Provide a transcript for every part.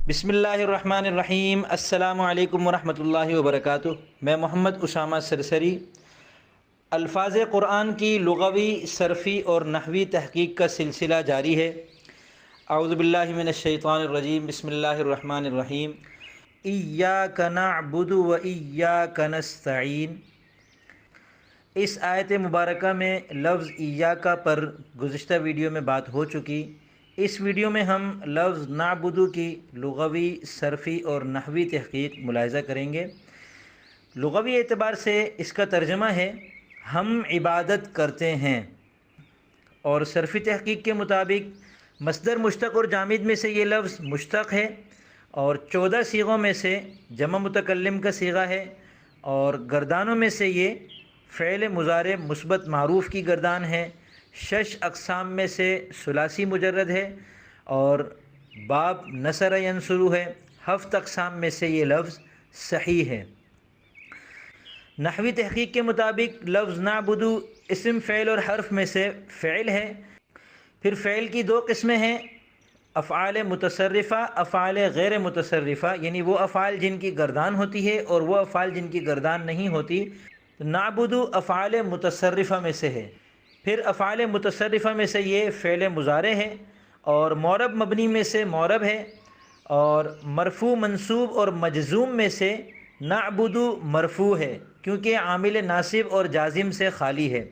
بسم اللہ الرحمن الرحیم۔ السلام علیکم ورحمۃ اللہ وبرکاتہ۔ میں محمد اسامہ سرسری الفاظ قرآن کی لغوی، صرفی اور نحوی تحقیق کا سلسلہ جاری ہے۔ اعوذ باللہ من الشیطان الرجیم، بسم اللہ الرحمن الرحیم۔ ایاک نعبد و ایاک نستعین۔ اس آیت مبارکہ میں لفظ ایاک پر گزشتہ ویڈیو میں بات ہو چکی۔ اس ویڈیو میں ہم لفظ نعبد کی لغوی، صرفی اور نحوی تحقیق ملاحظہ کریں گے۔ لغوی اعتبار سے اس کا ترجمہ ہے ہم عبادت کرتے ہیں، اور صرفی تحقیق کے مطابق مصدر مشتق اور جامد میں سے یہ لفظ مشتق ہے، اور 14 صیغوں میں سے جمع متکلم کا صیغہ ہے، اور گردانوں میں سے یہ فعل مضارع مثبت معروف کی گردان ہے۔ 6 اقسام میں سے ثلاثی مجرد ہے، اور باب نصر ینصر ہے۔ 7 اقسام میں سے یہ لفظ صحیح ہے۔ نحوی تحقیق کے مطابق لفظ نعبد اسم، فعل اور حرف میں سے فعل ہے۔ پھر فعل کی 2 قسمیں ہیں، افعال متصرفہ، افعال غیر متصرفہ، یعنی وہ افعال جن کی گردان ہوتی ہے اور وہ افعال جن کی گردان نہیں ہوتی۔ نعبد افعال متصرفہ میں سے ہے۔ پھر افعال متصرفہ میں سے یہ فعل مضارع ہے، اور معرب مبنی میں سے معرب ہے، اور مرفوع منصوب اور مجزوم میں سے نعبد مرفوع ہے کیونکہ عامل ناصب اور جازم سے خالی ہے۔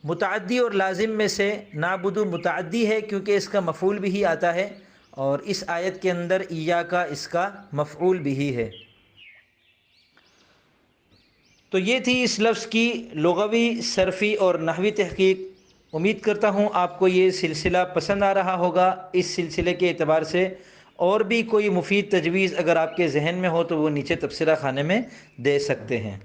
متعدی اور لازم میں سے نعبد متعدی ہے کیونکہ اس کا مفعول بھی آتا ہے، اور اس آیت کے اندر ایاک اس کا مفعول بھی ہے۔ تو یہ تھی اس لفظ کی لغوی، صرفی اور نحوی تحقیق۔ امید کرتا ہوں آپ کو یہ سلسلہ پسند آ رہا ہوگا۔ اس سلسلے کے اعتبار سے اور بھی کوئی مفید تجویز اگر آپ کے ذہن میں ہو تو وہ نیچے تبصرہ خانے میں دے سکتے ہیں۔